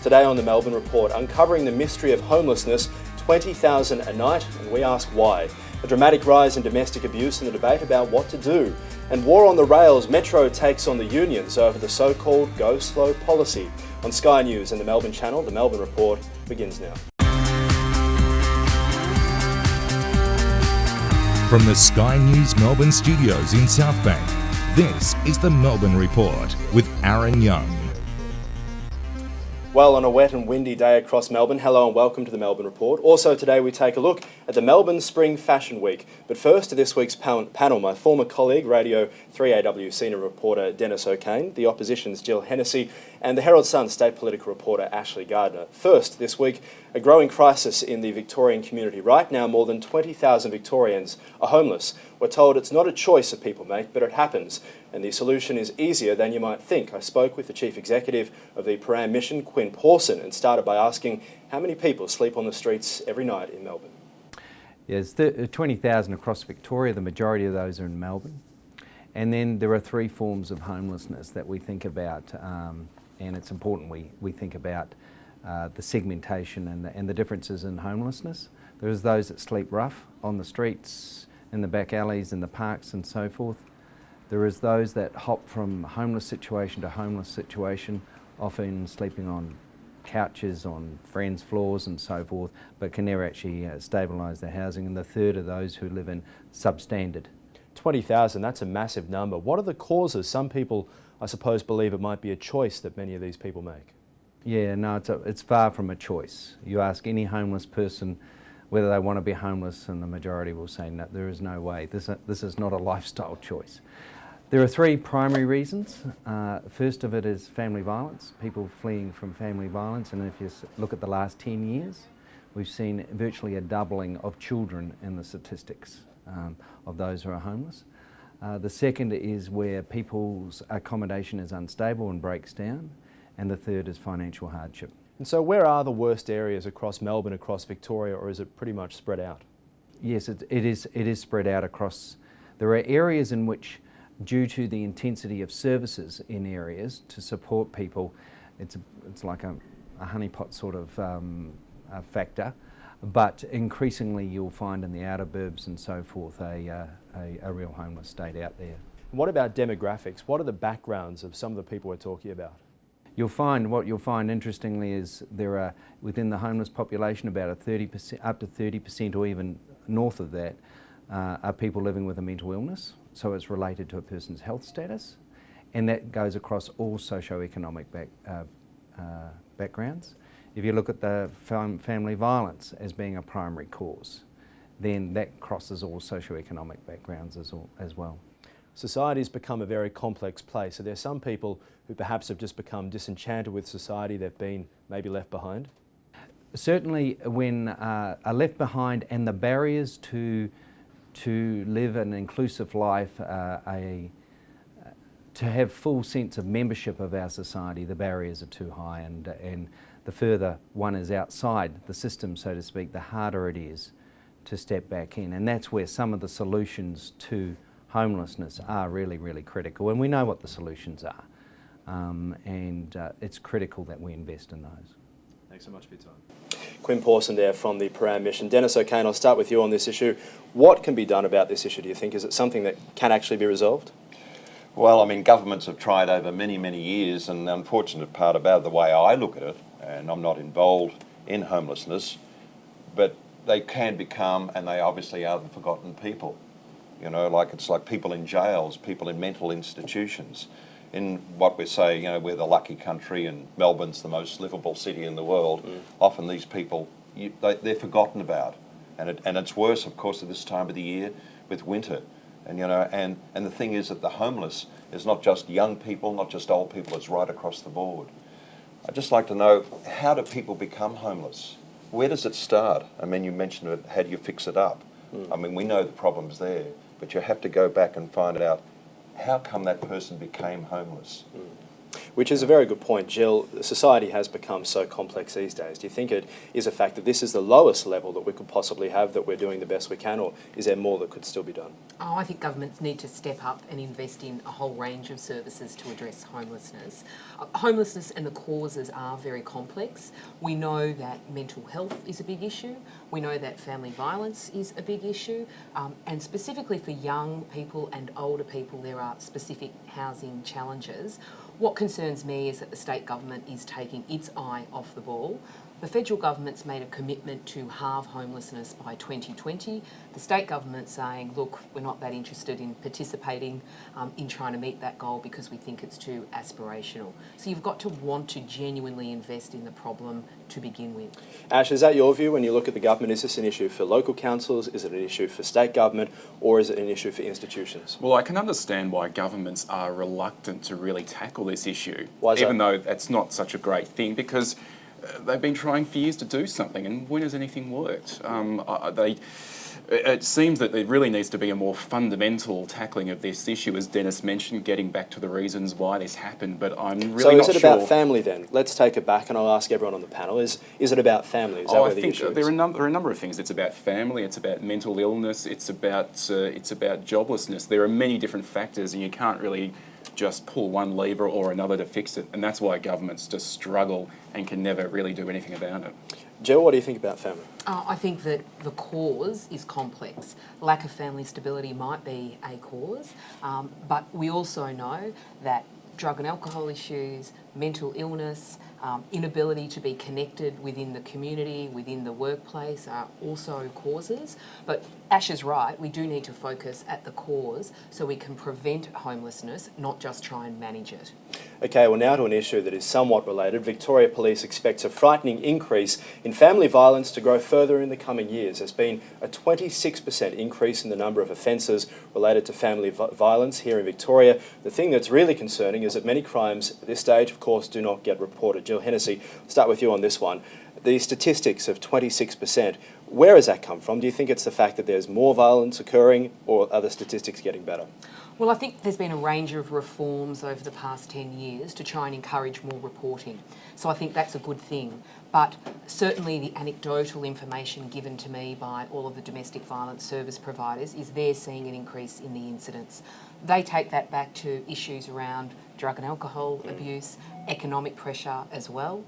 Today on the Melbourne Report, uncovering the mystery of homelessness, 20,000 a night, and we ask why. A dramatic rise in domestic abuse and the debate about what to do. And war on the rails, Metro takes on the unions over the so-called go slow policy. On Sky News and the Melbourne Channel, the Melbourne Report begins now. From the Sky News Melbourne studios in South Bank, this is the Melbourne Report with Ahron Young. Well, on a wet and windy day across Melbourne, hello and welcome to the Melbourne Report. Also today we take a look at the Melbourne Spring Fashion Week. But first to this week's panel, my former colleague, Radio 3AW senior reporter Denis O'Kane, the Opposition's Jill Hennessy, and the Herald Sun state political reporter Ashley Gardiner. First, this week, a growing crisis in the Victorian community. Right now, more than 20,000 Victorians are homeless. We're told it's not a choice that people make, but it happens. And the solution is easier than you might think. I spoke with the Chief Executive of the Param Mission, Quinn Pawson, and started by asking how many people sleep on the streets every night in Melbourne. Yes, 20,000 across Victoria, the majority of those are in Melbourne. And then there are three forms of homelessness that we think about, and it's important we think about the segmentation and the differences in homelessness. There's those that sleep rough on the streets, in the back alleys, in the parks and so forth. There is those that hop from homeless situation to homeless situation, often sleeping on couches, on friends' floors and so forth, but can never actually stabilise their housing. And the third are those who live in substandard. 20,000, that's a massive number. What are the causes? Some people, I suppose, believe it might be a choice that many of these people make. Yeah, no, it's far from a choice. You ask any homeless person whether they want to be homeless, and the majority will say no, there is no way. This is not a lifestyle choice. There are three primary reasons. First of it is family violence, people fleeing from family violence, and if you look at the last 10 years, we've seen virtually a doubling of children in the statistics of those who are homeless. The second is where people's accommodation is unstable and breaks down, and the third is financial hardship. And so where are the worst areas across Melbourne, across Victoria, or is it pretty much spread out? Yes, it is spread out across. There are areas in which, due to the intensity of services in areas to support people, it's like a honeypot sort of factor, but increasingly you'll find in the outer burbs and so forth a real homeless state out there. What about demographics? What are the backgrounds of some of the people we're talking about? What you'll find interestingly is there are, within the homeless population, about a 30%, up to 30% or even north of that, are people living with a mental illness. So it's related to a person's health status, and that goes across all socio-economic backgrounds. If you look at the family violence as being a primary cause, then that crosses all socio-economic backgrounds as well. Society's become a very complex place. Are there some people who perhaps have just become disenchanted with society, they've been maybe left behind? Certainly when are left behind, and the barriers to live an inclusive life, to have full sense of membership of our society, the barriers are too high, and the further one is outside the system, so to speak, the harder it is to step back in. And that's where some of the solutions to homelessness are really, really critical. And we know what the solutions are. It's critical that we invest in those. Thanks so much for your time. Quinn Pawson there from the Param Mission. Denis O'Kane, I'll start with you on this issue. What can be done about this issue, do you think? Is it something that can actually be resolved? Well, I mean, governments have tried over many, many years, and the unfortunate part about the way I look at it, and I'm not involved in homelessness, but they can become, and they obviously are, the forgotten people. You know, it's like people in jails, people in mental institutions. In what we're saying, you know, we're the lucky country and Melbourne's the most livable city in the world. Often these people, they're forgotten about. And it's worse, of course, at this time of the year with winter. And, you know, and the thing is that the homeless is not just young people, not just old people, it's right across the board. I'd just like to know, how do people become homeless? Where does it start? I mean, you mentioned it, how do you fix it up? I mean, we know the problem's there, but you have to go back and find out how come that person became homeless. Which is a very good point, Jill. Society has become so complex these days. Do you think it is a fact that this is the lowest level that we could possibly have, that we're doing the best we can, or is there more that could still be done? Oh, I think governments need to step up and invest in a whole range of services to address homelessness. Homelessness and the causes are very complex. We know that mental health is a big issue. We know that family violence is a big issue. And specifically for young people and older people, there are specific housing challenges. What concerns me is that the state government is taking its eye off the ball. The federal government's made a commitment to halve homelessness by 2020. The state government's saying, look, we're not that interested in participating in trying to meet that goal because we think it's too aspirational. So you've got to want to genuinely invest in the problem to begin with. Ash, is that your view when you look at the government? Is this an issue for local councils? Is it an issue for state government? Or is it an issue for institutions? Well, I can understand why governments are reluctant to really tackle this issue, Why is that? even though that's not such a great thing, because they've been trying for years to do something, and when has anything worked? It seems that there really needs to be a more fundamental tackling of this issue, as Denis mentioned, getting back to the reasons why this happened, but I'm really not sure. So is it about family then? Let's take it back, and I'll ask everyone on the panel, is it about family? Is that where the issue is? There are a number of things. It's about family, it's about mental illness, it's about joblessness. There are many different factors, and you can't really just pull one lever or another to fix it, and that's why governments just struggle and can never really do anything about it. Jill, what do you think about family? I think that the cause is complex. Lack of family stability might be a cause, but we also know that drug and alcohol issues, mental illness, inability to be connected within the community, within the workplace are also causes. But Ash is right, we do need to focus at the cause so we can prevent homelessness, not just try and manage it. Okay, well now to an issue that is somewhat related. Victoria Police expects a frightening increase in family violence to grow further in the coming years. There's been a 26% increase in the number of offences related to family violence here in Victoria. The thing that's really concerning is that many crimes at this stage, of course, do not get reported. Jill Hennessy, I'll start with you on this one. The statistics of 26%, where has that come from? Do you think it's the fact that there's more violence occurring, or are the statistics getting better? Well, I think there's been a range of reforms over the past 10 years to try and encourage more reporting. So I think that's a good thing. But certainly the anecdotal information given to me by all of the domestic violence service providers is they're seeing an increase in the incidents. They take that back to issues around drug and alcohol abuse, economic pressure as well.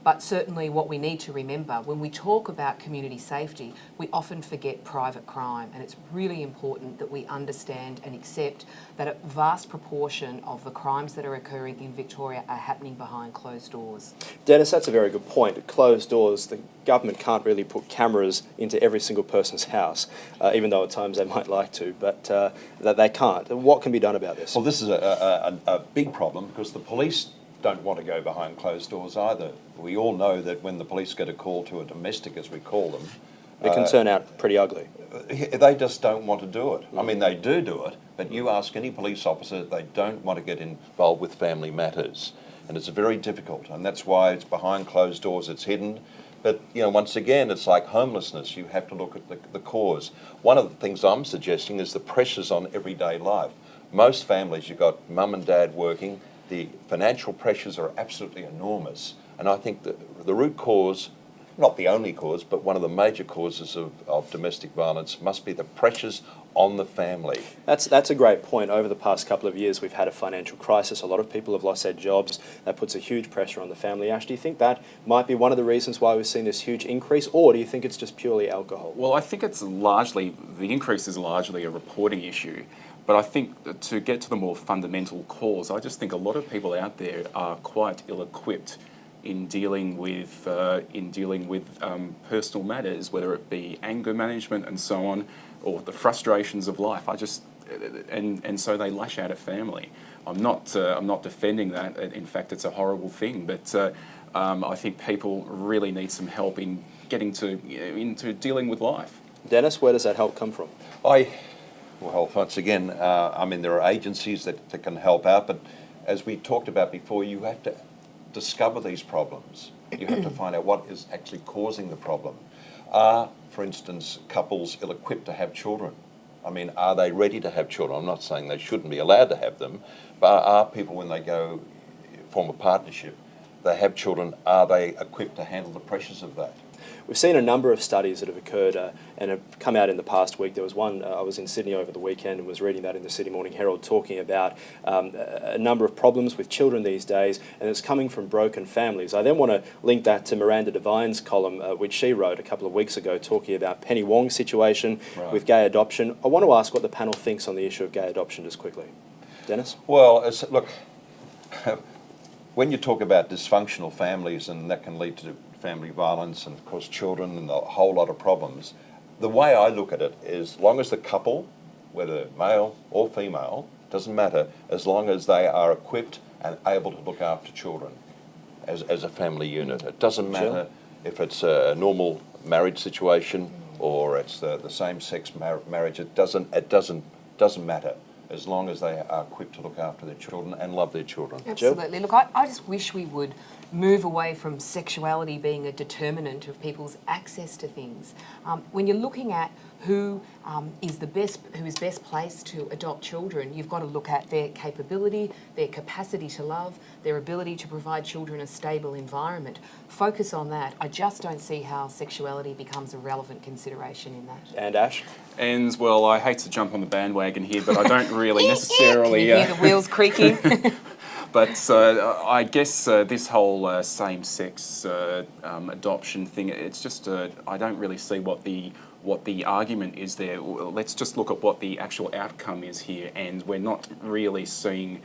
But certainly what we need to remember, when we talk about community safety, we often forget private crime, and it's really important that we understand and accept that a vast proportion of the crimes that are occurring in Victoria are happening behind closed doors. Denis, that's a very good point. Closed doors, the government can't really put cameras into every single person's house, even though at times they might like to, but that they can't. What can be done about this? Well, this is a big problem because the police don't want to go behind closed doors either. We all know that when the police get a call to a domestic, as we call them, it can turn out pretty ugly. They just don't want to do it. I mean, they do it, but you ask any police officer, they don't want to get involved with family matters. And it's very difficult, and that's why it's behind closed doors, it's hidden. But, once again, it's like homelessness. You have to look at the cause. One of the things I'm suggesting is the pressures on everyday life. Most families, you've got mum and dad working, the financial pressures are absolutely enormous. And I think that the root cause, not the only cause, but one of the major causes of domestic violence must be the pressures on the family. That's a great point. Over the past couple of years, we've had a financial crisis. A lot of people have lost their jobs. That puts a huge pressure on the family. Ash, do you think that might be one of the reasons why we've seen this huge increase, or do you think it's just purely alcohol? Well, I think the increase is largely a reporting issue. But I think to get to the more fundamental cause, I just think a lot of people out there are quite ill-equipped in dealing with personal matters, whether it be anger management and so on, or the frustrations of life. And so they lash out at family. I'm not defending that. In fact, it's a horrible thing. But I think people really need some help in getting into dealing with life. Denis, where does that help come from? Well, once again, there are agencies that can help out, but as we talked about before, you have to discover these problems. You have to find out what is actually causing the problem. Are, for instance, couples ill-equipped to have children? Are they ready to have children? I'm not saying they shouldn't be allowed to have them, but are people, when they go form a partnership, they have children, are they equipped to handle the pressures of that? We've seen a number of studies that have occurred and have come out in the past week. There was one, I was in Sydney over the weekend and was reading that in the Sydney Morning Herald, talking about a number of problems with children these days, and it's coming from broken families. I then want to link that to Miranda Devine's column, which she wrote a couple of weeks ago, talking about Penny Wong's situation with gay adoption. I want to ask what the panel thinks on the issue of gay adoption just quickly. Dennis? Well, look, when you talk about dysfunctional families, and that can lead to family violence and, of course, children and a whole lot of problems, the way I look at it is, as long as the couple, whether male or female, doesn't matter, as long as they are equipped and able to look after children as a family unit. It doesn't matter if it's a normal marriage situation or it's the same-sex marriage. It doesn't matter, as long as they are equipped to look after their children and love their children. Absolutely. Look, I just wish we would move away from sexuality being a determinant of people's access to things. When you're looking at who is best placed to adopt children, you've got to look at their capability, their capacity to love, their ability to provide children a stable environment. Focus on that. I just don't see how sexuality becomes a relevant consideration in that. And Ash? And, well, I hate to jump on the bandwagon here, but I don't really necessarily... Can you hear the wheels creaking? But I guess this whole same-sex adoption thing, it's just, I don't really see what the argument is there. Let's just look at what the actual outcome is here, and we're not really seeing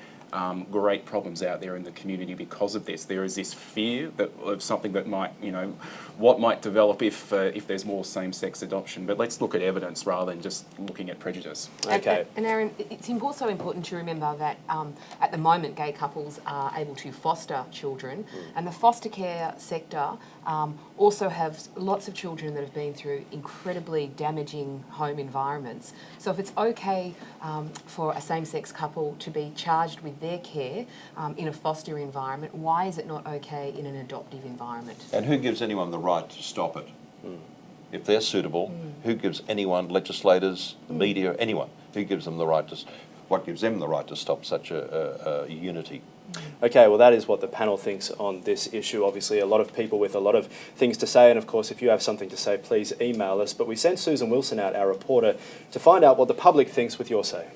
great problems out there in the community because of this. There is this fear of something that might, what might develop if there's more same-sex adoption. But let's look at evidence rather than just looking at prejudice. Okay. And Ahron, it's also important to remember that at the moment gay couples are able to foster children, and the foster care sector also have lots of children that have been through incredibly damaging home environments. So if it's okay for a same-sex couple to be charged with their care in a foster environment, why is it not okay in an adoptive environment? And who gives anyone the right to stop it? If they're suitable, who gives anyone, legislators, the media, anyone, who gives them the right to, what gives them the right to stop such a unity? Okay, well, that is what the panel thinks on this issue. Obviously, a lot of people with a lot of things to say, and of course, if you have something to say, please email us. But we sent Susan Wilson out, our reporter, to find out what the public thinks with your say.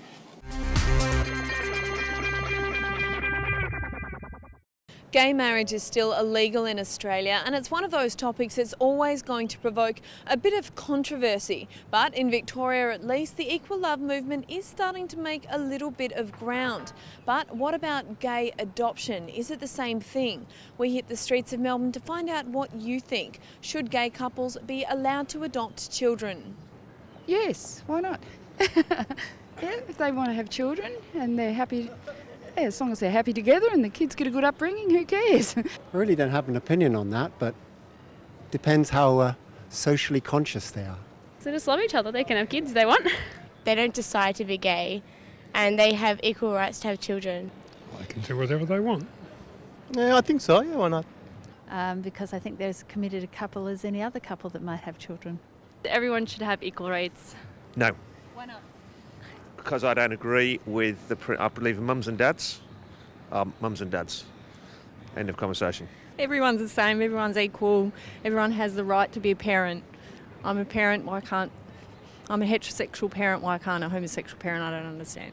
Gay marriage is still illegal in Australia, and it's one of those topics that's always going to provoke a bit of controversy. But in Victoria at least, the equal love movement is starting to make a little bit of ground. But what about gay adoption? Is it the same thing? We hit the streets of Melbourne to find out what you think. Should gay couples be allowed to adopt children? Yes, why not? Yeah, if they want to have children and they're happy, yeah, as long as they're happy together and the kids get a good upbringing, who cares? I really don't have an opinion on that, but depends how socially conscious they are. So just love each other. They can have kids if they want. They don't decide to be gay and they have equal rights to have children. They can do whatever they want. Yeah, I think so, yeah, why not? Because I think they're as committed a couple as any other couple that might have children. Everyone should have equal rights. No. Why not? Because I don't agree with I believe in mums and dads. Mums and dads. End of conversation. Everyone's the same, everyone's equal, everyone has the right to be a parent. I'm a parent, why can't... I'm a heterosexual parent, why can't a homosexual parent? I don't understand.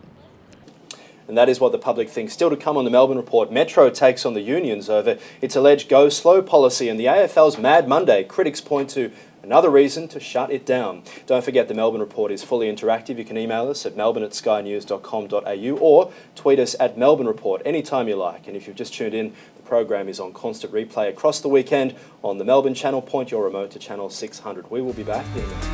And that is what the public thinks. Still to come on the Melbourne Report, Metro takes on the unions over its alleged go slow policy, and the AFL's Mad Monday. Critics point to another reason to shut it down. Don't forget the Melbourne Report is fully interactive. You can email us at melbourne@skynews.com.au or tweet us at Melbourne Report anytime you like. And if you've just tuned in, the program is on constant replay across the weekend on the Melbourne channel. Point your remote to channel 600. We will be back in a minute.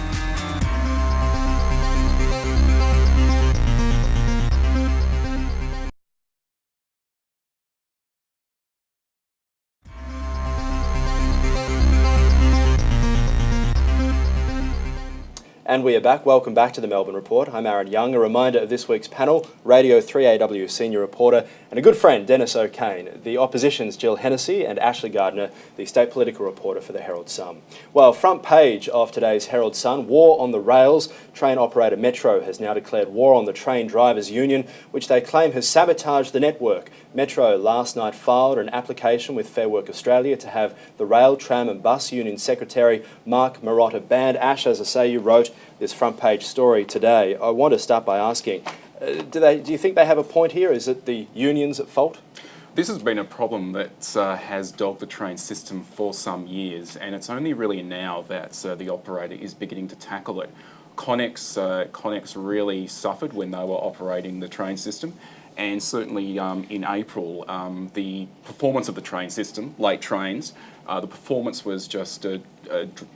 And we are back. Welcome back to the Melbourne Report. I'm Ahron Young. A reminder of this week's panel, Radio 3AW senior reporter and and a good friend, Denis O'Kane, the opposition's Jill Hennessy, and Ashley Gardiner, the state political reporter for the Herald Sun. Well, front page of today's Herald Sun, war on the rails. Train operator Metro has now declared war on the Train Drivers Union, which they claim has sabotaged the network. Metro last night filed an application with Fair Work Australia to have the Rail, Tram and Bus Union Secretary Mark Marotta banned. Ash, as I say, you wrote this front page story today. I want to start by asking, do you think they have a point here? Is it the unions at fault? This has been a problem that has dogged the train system for some years, and it's only really now that the operator is beginning to tackle it. Connex really suffered when they were operating the train system, and certainly in April, the performance of the train system, late trains, the performance was just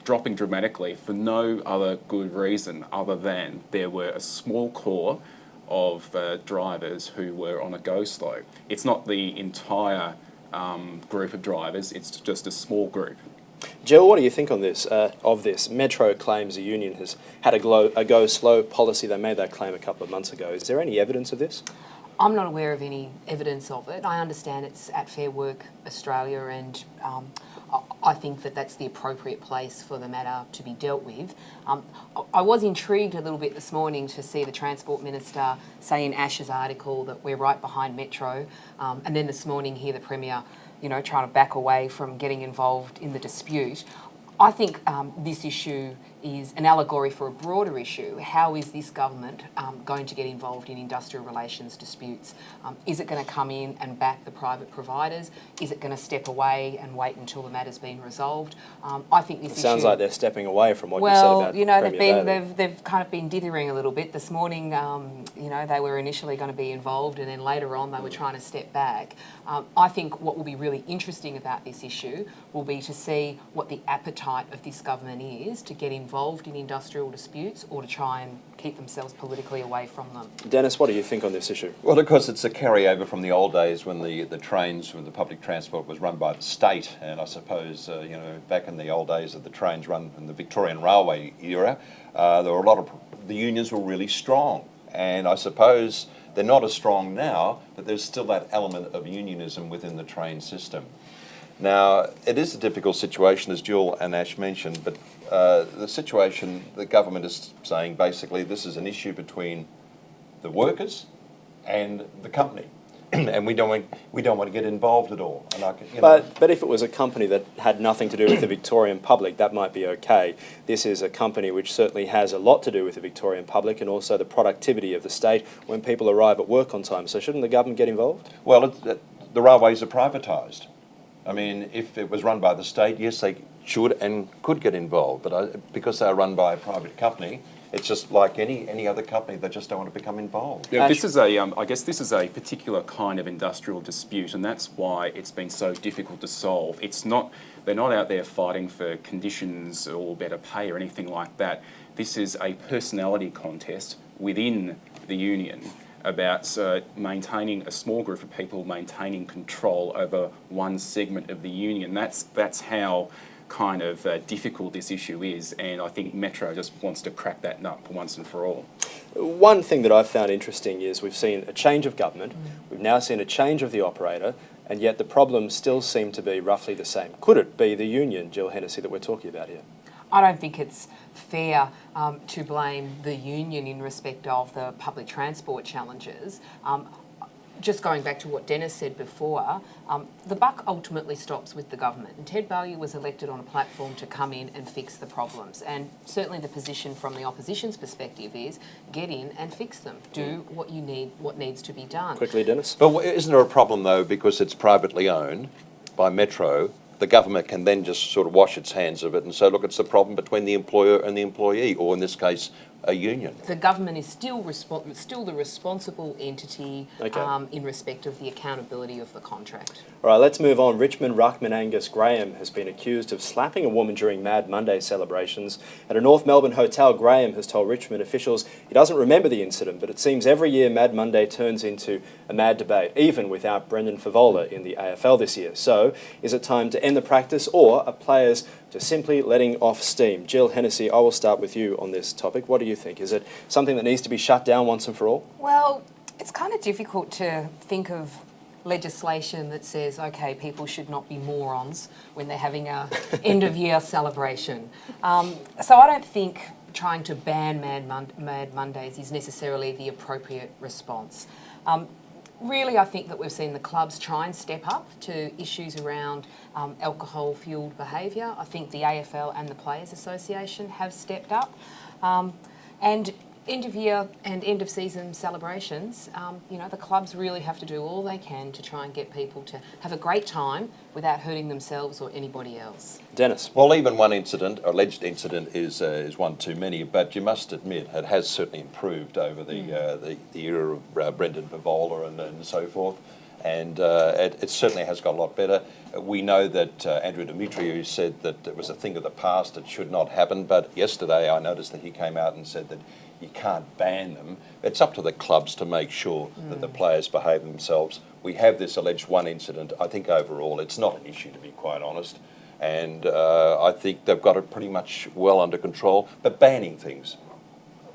dropping dramatically for no other good reason other than there were a small core of drivers who were on a go slow. It's not the entire group of drivers, it's just a small group. Jill, what do you think on this? Metro claims the union has had a go slow policy. They made that claim a couple of months ago. Is there any evidence of this? I'm not aware of any evidence of it. I understand it's at Fair Work Australia, and I think that that's the appropriate place for the matter to be dealt with. I was intrigued a little bit this morning to see the Transport Minister say in Ash's article that we're right behind Metro, and then this morning hear the Premier, trying to back away from getting involved in the dispute. I think this issue is an allegory for a broader issue. How is this government going to get involved in industrial relations disputes? Is it going to come in and back the private providers? Is it going to step away and wait until the matter's been resolved? I think this sounds like they're stepping away from what you said about they've kind of been dithering a little bit. This morning, they were initially going to be involved, and then later on they were trying to step back. I think what will be really interesting about this issue will be to see what the appetite of this government is to get involved in industrial disputes or to try and keep themselves politically away from them. Dennis, what do you think on this issue? Well, of course, it's a carryover from the old days when the trains, when the public transport was run by the state. And I suppose, back in the old days of the trains run in the Victorian Railway era, there were a lot of, the unions were really strong. And I suppose they're not as strong now, but there's still that element of unionism within the train system. Now, it is a difficult situation, as Jill and Ash mentioned, but the situation, the government is saying basically this is an issue between the workers and the company. And we don't want to get involved at all. And but if it was a company that had nothing to do with the Victorian public, that might be okay. This is a company which certainly has a lot to do with the Victorian public and also the productivity of the state when people arrive at work on time. So shouldn't the government get involved? Well, the railways are privatised. I mean, if it was run by the state, yes, they should and could get involved. But because they're run by a private company, it's just like any other company, they just don't want to become involved. Yeah, this is I guess this is a particular kind of industrial dispute, and that's why it's been so difficult to solve. They're not out there fighting for conditions or better pay or anything like that. This is a personality contest within the union about maintaining a small group of people, maintaining control over one segment of the union. That's how kind of difficult this issue is, and I think Metro just wants to crack that nut for once and for all. One thing that I've found interesting is we've seen a change of government, we've now seen a change of the operator, and yet the problems still seem to be roughly the same. Could it be the union, Jill Hennessy, that we're talking about here? I don't think it's fair to blame the union in respect of the public transport challenges. Just going back to what Dennis said before, the buck ultimately stops with the government. And Ted Baillieu was elected on a platform to come in and fix the problems. And certainly the position from the opposition's perspective is get in and fix them. Do what you need, what needs to be done. Quickly, Dennis. But isn't there a problem, though, because it's privately owned by Metro, the government can then just sort of wash its hands of it and say, look, it's the problem between the employer and the employee, or in this case, a union. The government is still the responsible entity in respect of the accountability of the contract. All right, let's move on. Richmond ruckman Angus Graham has been accused of slapping a woman during Mad Monday celebrations. At a North Melbourne hotel, Graham has told Richmond officials he doesn't remember the incident, but it seems every year Mad Monday turns into a mad debate, even without Brendan Favola in the AFL this year. So, is it time to end the practice, or are players just simply letting off steam? Jill Hennessy, I will start with you on this topic. What do you think? Is it something that needs to be shut down once and for all? Well, it's kind of difficult to think of legislation that says, okay, people should not be morons when they're having a end of year celebration. So I don't think trying to ban Mad Mondays is necessarily the appropriate response. Really, I think that we've seen the clubs try and step up to issues around alcohol-fuelled behaviour. I think the AFL and the Players Association have stepped up. And end of year and end of season celebrations, the clubs really have to do all they can to try and get people to have a great time without hurting themselves or anybody else. Dennis? Well, even one incident, alleged incident, is one too many, but you must admit it has certainly improved over the era of Brendan Bavola and so forth. And it certainly has got a lot better. We know that Andrew Demetriou said that it was a thing of the past, it should not happen, but yesterday I noticed that he came out and said that you can't ban them. It's up to the clubs to make sure that the players behave themselves. We have this alleged one incident. I think overall it's not an issue, to be quite honest, and I think they've got it pretty much well under control. But banning things,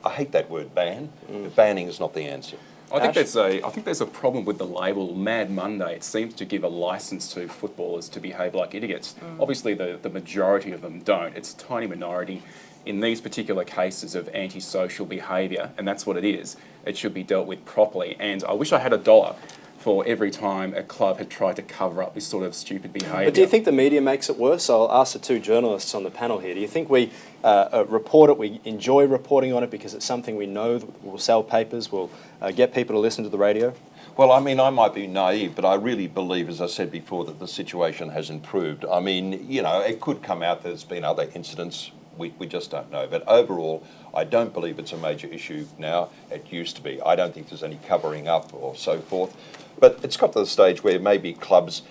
I hate that word ban, but banning is not the answer. I think there's a problem with the label Mad Monday. It seems to give a licence to footballers to behave like idiots. Obviously, the majority of them don't. It's a tiny minority. In these particular cases of antisocial behaviour, and that's what it is, it should be dealt with properly. And I wish I had $1 for every time a club had tried to cover up this sort of stupid behaviour. But do you think the media makes it worse? I'll ask the two journalists on the panel here. Do you think we report it, we enjoy reporting on it because it's something we know will sell papers, will get people to listen to the radio? Well, I mean, I might be naive, but I really believe, as I said before, that the situation has improved. I mean, it could come out that there's been other incidents. We just don't know. But overall, I don't believe it's a major issue now. It used to be. I don't think there's any covering up or so forth. But it's got to the stage where maybe clubs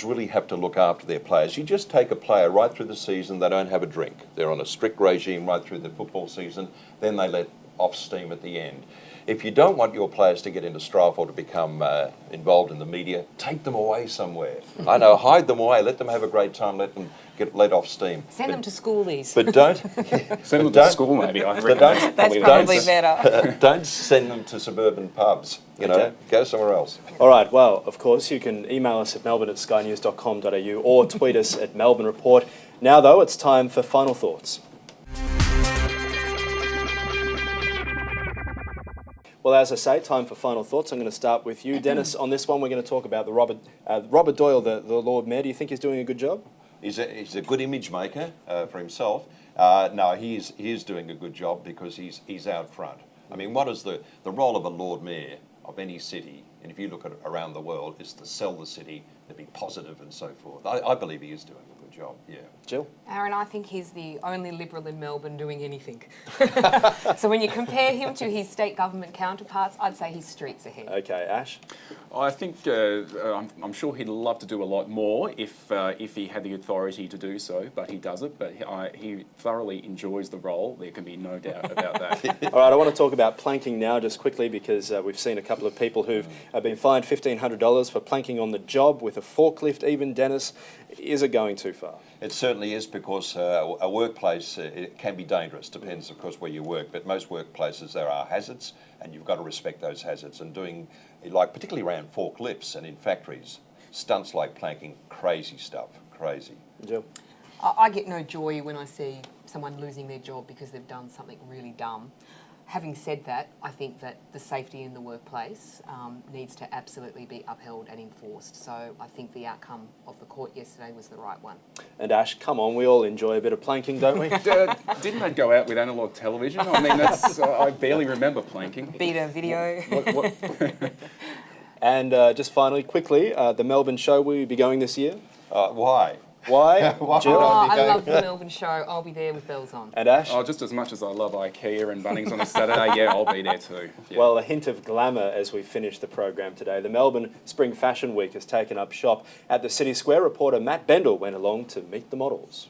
really have to look after their players. You just take a player right through the season, they don't have a drink. They're on a strict regime right through the football season, then they let off steam at the end. If you don't want your players to get into strife or to become involved in the media, take them away somewhere. I know, hide them away, let them have a great time, let them get let off steam. Send them to schoolies. But don't. Send them to school, maybe. I reckon that's probably better. Don't send them to suburban pubs. Go somewhere else. All right, well, of course, you can email us at melbourne@skynews.com.au or tweet us at Melbourne Report. Now, though, it's time for final thoughts. Well, as I say, time for final thoughts. I'm going to start with you, Dennis. On this one, we're going to talk about the Robert Doyle, the Lord Mayor. Do you think he's doing a good job? He's a good image maker for himself. No, he is doing a good job because he's out front. I mean, what is the role of a Lord Mayor of any city, and if you look at it around the world, is to sell the city, to be positive and so forth. I believe he is doing a good job, yeah. Jill? Ahron, I think he's the only Liberal in Melbourne doing anything. So when you compare him to his state government counterparts, I'd say he's streets ahead. Okay, Ash? I think I'm sure he'd love to do a lot more if he had the authority to do so, but he doesn't. But he thoroughly enjoys the role. There can be no doubt about that. All right, I want to talk about planking now just quickly because we've seen a couple of people who've been fined $1,500 for planking on the job with a forklift. Even Dennis, is it going too far? It certainly is because a workplace it can be dangerous. Depends, of course, where you work. But most workplaces there are hazards, and you've got to respect those hazards. And doing, particularly around forklifts and in factories, stunts like planking, crazy stuff, crazy. Jill? I get no joy when I see someone losing their job because they've done something really dumb. Having said that, I think that the safety in the workplace needs to absolutely be upheld and enforced. So I think the outcome of the court yesterday was the right one. And Ash, come on, we all enjoy a bit of planking, don't we? Didn't they go out with analogue television? I mean, I barely remember planking. Beta video. And just finally, quickly, the Melbourne show, will you be going this year? Why? Why? Jill? I love the Melbourne show. I'll be there with bells on. And Ash? Oh, just as much as I love IKEA and Bunnings on a Saturday, yeah, I'll be there too. Yeah. Well, a hint of glamour as we finish the program today. The Melbourne Spring Fashion Week has taken up shop at the City Square. Reporter Matt Bendel went along to meet the models.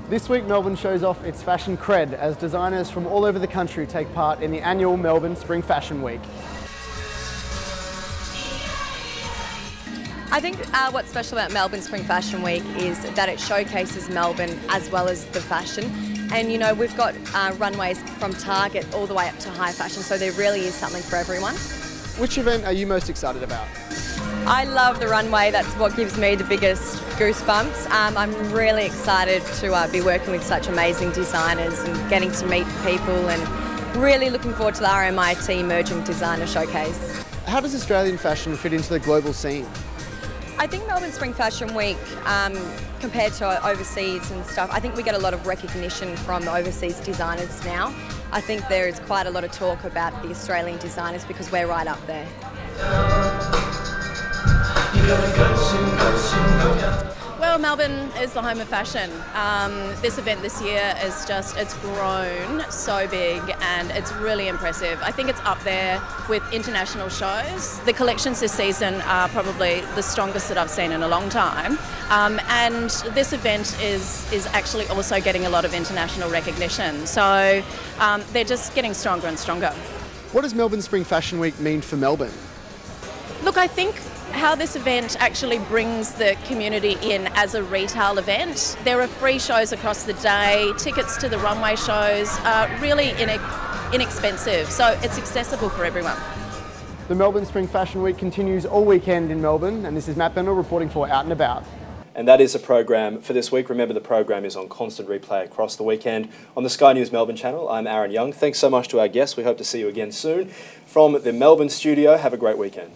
This week, Melbourne shows off its fashion cred as designers from all over the country take part in the annual Melbourne Spring Fashion Week. I think what's special about Melbourne Spring Fashion Week is that it showcases Melbourne as well as the fashion. And you know, we've got runways from Target all the way up to high fashion, so there really is something for everyone. Which event are you most excited about? I love the runway, that's what gives me the biggest goosebumps. I'm really excited to be working with such amazing designers and getting to meet people, and really looking forward to the RMIT Emerging Designer Showcase. How does Australian fashion fit into the global scene? I think Melbourne Spring Fashion Week, compared to overseas and stuff, I think we get a lot of recognition from the overseas designers now. I think there is quite a lot of talk about the Australian designers because we're right up there. Well, Melbourne is the home of fashion. This event this year is it's grown so big and it's really impressive. I think it's up there with international shows. The collections this season are probably the strongest that I've seen in a long time. And this event is actually also getting a lot of international recognition. So they're just getting stronger and stronger. What does Melbourne Spring Fashion Week mean for Melbourne? Look, I think how this event actually brings the community in as a retail event. There are free shows across the day, tickets to the runway shows are really inexpensive, so it's accessible for everyone. The Melbourne Spring Fashion Week continues all weekend in Melbourne, and this is Matt Bennell reporting for Out and About. And that is the program for this week. Remember, the program is on constant replay across the weekend on the Sky News Melbourne channel. I'm Ahron Young. Thanks so much to our guests. We hope to see you again soon. From the Melbourne studio, have a great weekend.